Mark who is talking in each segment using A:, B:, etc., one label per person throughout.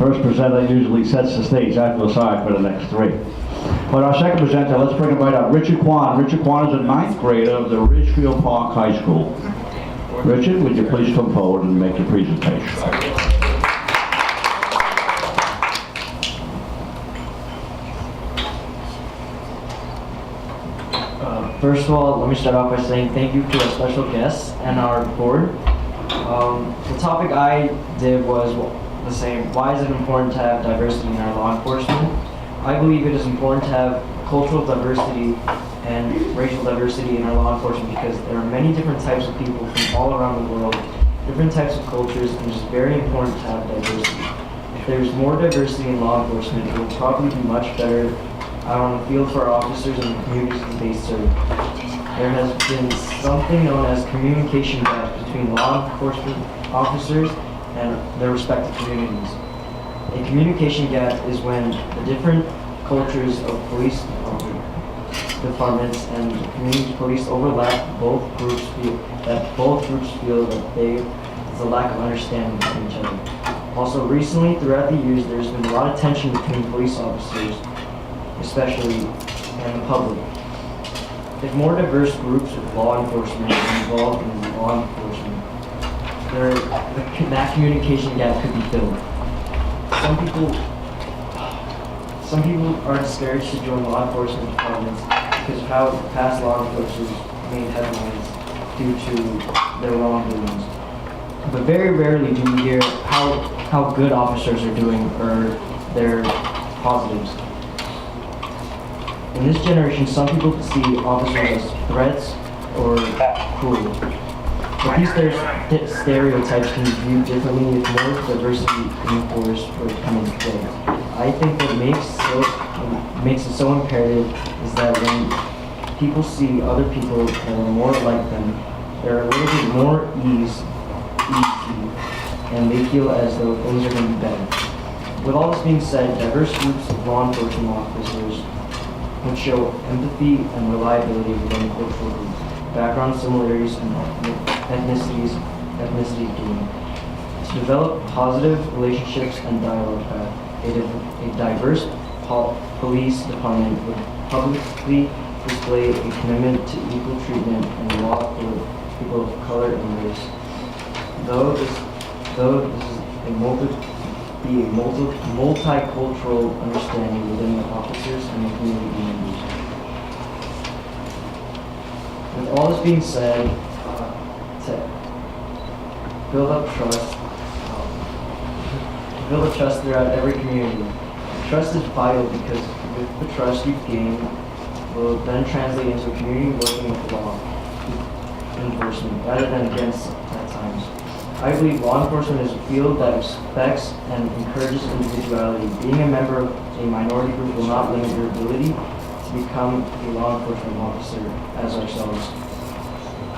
A: First presenter usually sets the stage. I feel sorry for the next three. But our second presenter, let's bring him right up. Richard Kwon. Richard Kwon is a ninth grader of the Ridgefield Park High School. Richard, would you please come forward and make your presentation?
B: First of all, let me start off by saying thank you to our special guests and our board. The topic I did was the same. Why is it important to have diversity in our law enforcement? I believe it is important to have cultural diversity and racial diversity in our law enforcement because there are many different types of people from all around the world, different types of cultures, and it's very important to have diversity. If there's more diversity in law enforcement, it will probably be much better out on the field for our officers and the communities they serve. There has been something known as communication gaps between law enforcement officers and their respective communities. A communication gap is when the different cultures of police departments and community police overlap. Both groups feel that there's a lack of understanding from each other. Also, recently, throughout the years, there's been a lot of tension between police officers, especially and the public. If more diverse groups of law enforcement are involved in law enforcement, that communication gap could be filled. Some people are discouraged to join law enforcement departments because of how past law enforcers made headlines due to their wrongdoings. But very rarely do we hear how good officers are doing or their positives. In this generation, some people see officers as threats or cruel. But these stereotypes can be viewed differently if more diversity in the force were to come into play. I think what makes it so imperative is that when people see other people that are more like them, they're a little bit more easy, and they feel as though things are going to be better. With all this being said, diverse groups of law enforcement officers would show empathy and reliability within cultural groups, background similarities, and ethnicity gain. To develop positive relationships and dialogue path, a diverse police department would publicly display a commitment to equal treatment and law for people of color and race. Though this is a multicultural understanding within the officers and the community members. With all this being said, to build up trust throughout every community. Trust is vital because with the trust you've gained will then translate into a community working with law enforcement rather than against at times. I believe law enforcement is a field that respects and encourages individuality. Being a member of a minority group will not limit your ability to become a law enforcement officer as ourselves,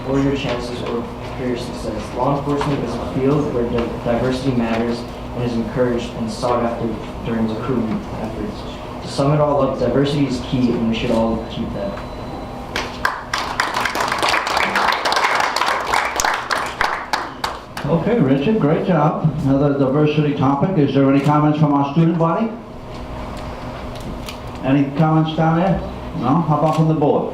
B: or your chances or career success. Law enforcement is a field where diversity matters and is encouraged and sought after during recruitment efforts. To sum it all up, diversity is key and we should all keep that.
A: Okay, Richard, great job. Another diversity topic. Is there any comments from our student body? Any comments down there? No? How about from the board?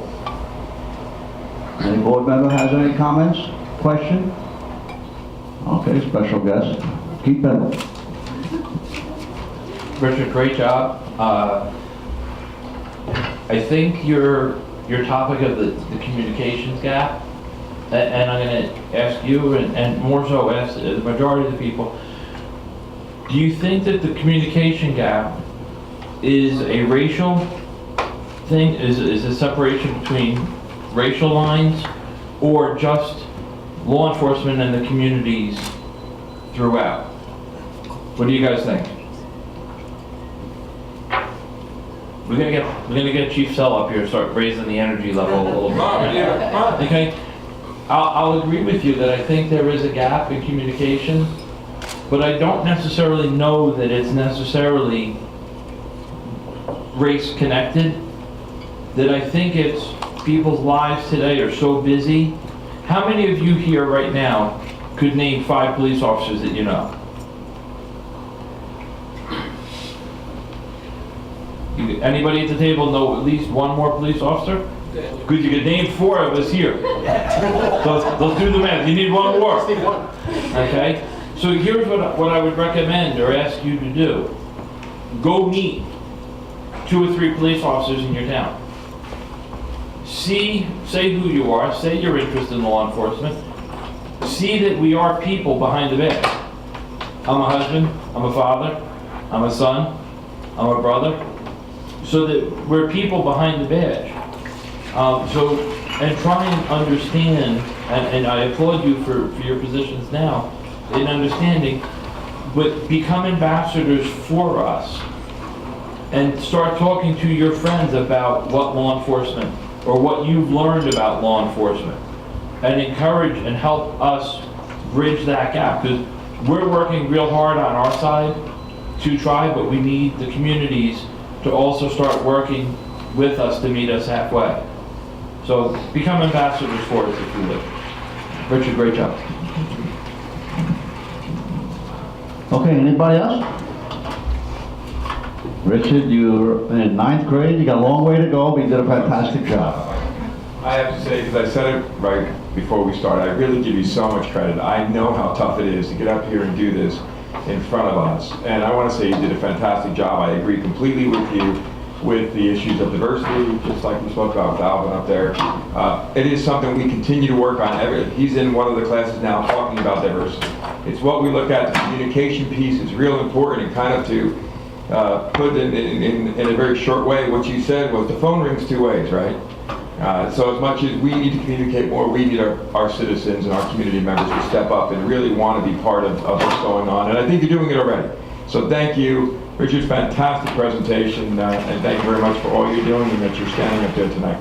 A: Any board member has any comments? Question? Okay, special guest. Keep it.
C: Richard, great job. I think your topic of the communications gap, and I'm going to ask you, and more so ask the majority of the people, do you think that the communication gap is a racial thing? Is a separation between racial lines, or just law enforcement and the communities throughout? What do you guys think? We're gonna get Chief Sell up here, start raising the energy level a little bit. Okay, I'll agree with you that I think there is a gap in communication, but I don't necessarily know that it's necessarily race connected. That I think it's people's lives today are so busy. How many of you here right now could name 5 police officers that you know? Anybody at the table know at least one more police officer? Good, you could name 4 of us here. Let's do the math. You need one more. Okay? So here's what I would recommend or ask you to do. Go meet 2 or 3 police officers in your town. Say who you are, say your interest in law enforcement. See that we are people behind the badge. I'm a husband, I'm a father, I'm a son, I'm a brother. So that we're people behind the badge. And try and understand, and I applaud you for your positions now, in understanding, but become ambassadors for us. And start talking to your friends about what law enforcement, or what you've learned about law enforcement. And encourage and help us bridge that gap. Because we're working real hard on our side to try, but we need the communities to also start working with us to meet us halfway. So become ambassadors for us if you would.
A: Richard, great job. Okay, anybody else? Richard, you're in 9th grade, you got a long way to go, but you did a fantastic job.
D: I have to say, because I said it right before we started, I really give you so much credit. I know how tough it is to get up here and do this in front of us. And I want to say you did a fantastic job. I agree completely with you with the issues of diversity, just like we spoke about with Alvin up there. It is something we continue to work on. He's in one of the classes now talking about diversity. It's what we look at, the communication piece is real important, and kind of to put in a very short way, what you said was the phone rings 2 ways, right? So as much as we need to communicate more, we need our citizens and our community members to step up and really want to be part of what's going on. And I think you're doing it already. So thank you. Richard's fantastic presentation, and thank you very much for all you're doing and that you're standing up there tonight.